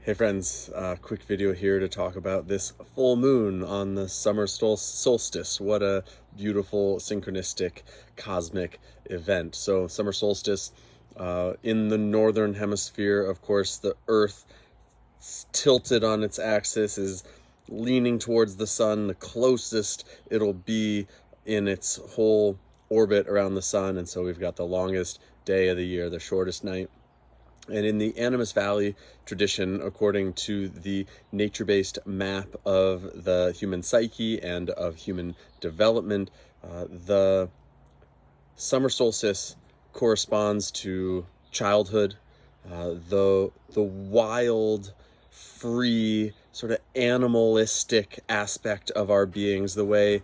Hey friends, quick video here to talk about this full moon on the summer solstice. What a beautiful synchronistic cosmic event. So summer solstice in the northern hemisphere, of course, the earth tilted on its axis is leaning towards the sun, the closest it'll be in its whole orbit around the sun. And so we've got the longest day of the year, the shortest night. And in the Animas Valley tradition, according to the nature-based map of the human psyche and of human development, the summer solstice corresponds to childhood, the wild, free, sort of animalistic aspect of our beings, the way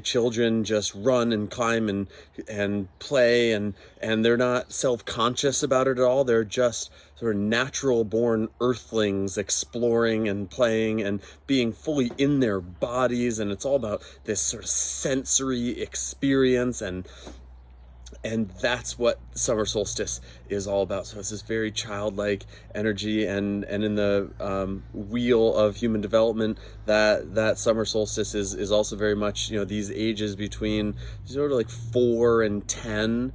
children just run and climb and play and they're not self-conscious about it at all. They're just sort of natural born earthlings exploring and playing and being fully in their bodies, and it's all about this sort of sensory experience, and that's what summer solstice is all about. So it's this very childlike energy, and in the wheel of human development, that summer solstice is also very much, these ages between sort of like 4 and 10,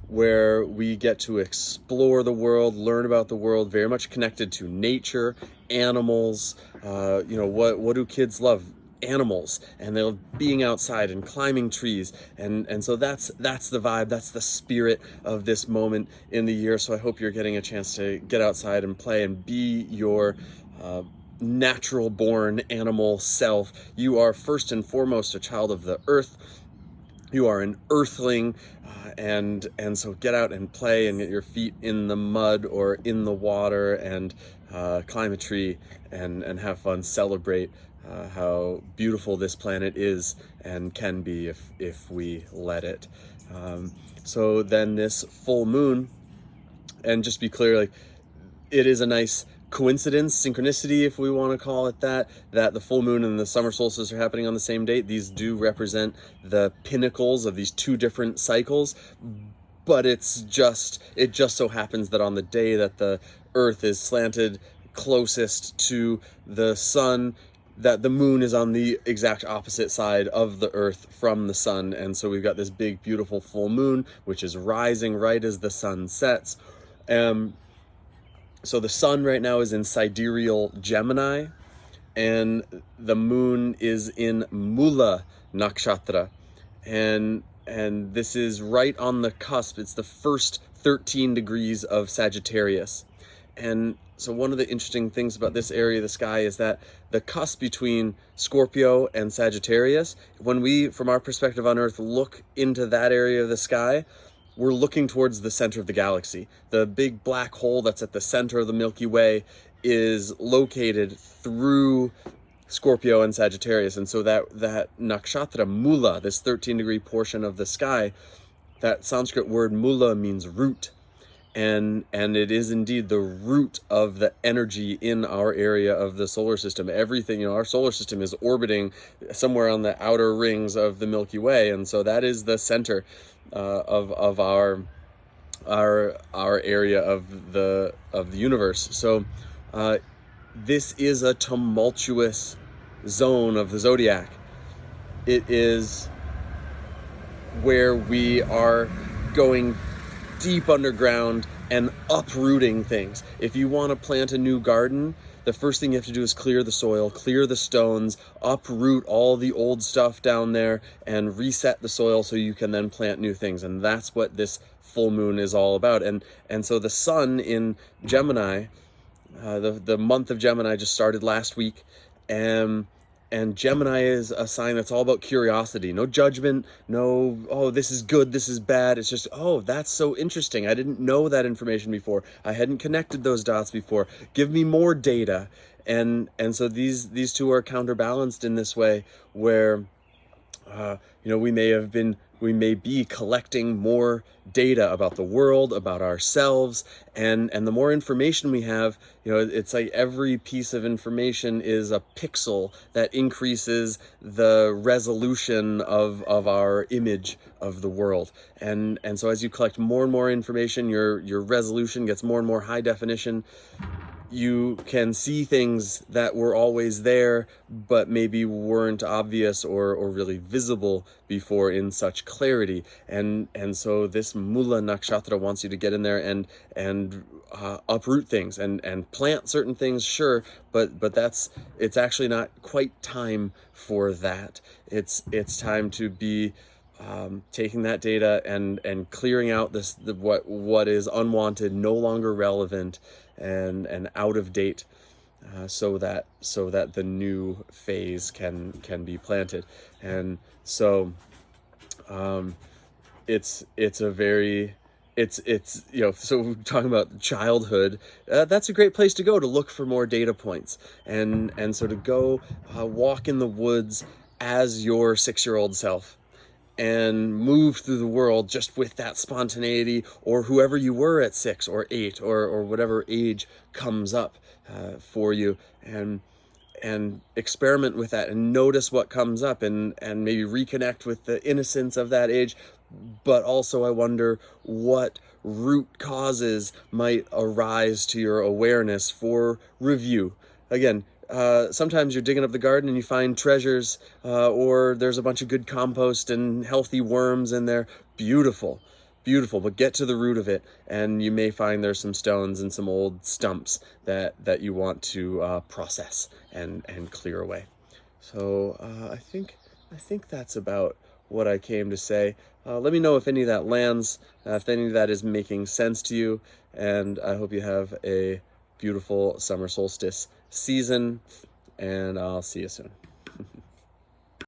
where we get to explore the world, learn about the world, very much connected to nature, animals. What do kids love? Animals, and they're being outside and climbing trees, and so that's the vibe, that's the spirit of this moment in the year. So I hope you're getting a chance to get outside and play and be your natural born animal self. You are first and foremost a child of the earth. You are an earthling, and so get out and play and get your feet in the mud or in the water, and climb a tree and have fun, celebrate how beautiful this planet is and can be if we let it. So then this full moon, and just be clear, like, it is a nice coincidence, synchronicity, if we want to call it that the full moon and the summer solstice are happening on the same date. These do represent the pinnacles of these two different cycles, but it just so happens that on the day that the earth is slanted closest to the sun, that the moon is on the exact opposite side of the earth from the sun. And so we've got this big, beautiful full moon, which is rising right as the sun sets. So the sun right now is in sidereal Gemini, and the moon is in Mula Nakshatra. And this is right on the cusp. It's the first 13 degrees of Sagittarius. And so one of the interesting things about this area of the sky is that the cusp between Scorpio and Sagittarius, when we, from our perspective on Earth, look into that area of the sky, we're looking towards the center of the galaxy. The big black hole that's at the center of the Milky Way is located through Scorpio and Sagittarius. And so that nakshatra, Mula, this 13-degree portion of the sky, that Sanskrit word Mula means root. And it is indeed the root of the energy in our area of the solar system. Everything, our solar system is orbiting somewhere on the outer rings of the Milky Way, and so that is the center of our area of the universe. So this is a tumultuous zone of the zodiac. It is where we are going deep underground and uprooting things. If you want to plant a new garden, the first thing you have to do is clear the soil, clear the stones, uproot all the old stuff down there, and reset the soil so you can then plant new things. And that's what this full moon is all about. And so the sun in Gemini, the month of Gemini just started last week, and Gemini is a sign that's all about curiosity. No judgment, no, oh, this is good, this is bad. It's just, oh, that's so interesting. I didn't know that information before. I hadn't connected those dots before. Give me more data. And so these two are counterbalanced in this way, where we may have been we may be collecting more data about the world, about ourselves, and the more information we have, it's like every piece of information is a pixel that increases the resolution of our image of the world. And so as you collect more and more information, your resolution gets more and more high definition. You can see things that were always there, but maybe weren't obvious or really visible before in such clarity. And so this Mula Nakshatra wants you to get in there and uproot things and plant certain things, sure, but it's actually not quite time for that. It's time to be taking that data and clearing out what is unwanted, no longer relevant, and out of date, so that the new phase can be planted. And so it's so talking about childhood, that's a great place to go to look for more data points, and so to go walk in the woods as your 6-year-old self and move through the world just with that spontaneity, or whoever you were at 6 or 8 or whatever age comes up for you, and experiment with that and notice what comes up, and maybe reconnect with the innocence of that age. But also, I wonder what root causes might arise to your awareness for review. Again, sometimes you're digging up the garden and you find treasures, or there's a bunch of good compost and healthy worms in there. Beautiful, but get to the root of it, and you may find there's some stones and some old stumps that you want to process and clear away. So I think that's about what I came to say. Let me know if any of that lands, if any of that is making sense to you, and I hope you have a beautiful summer solstice season, and I'll see you soon.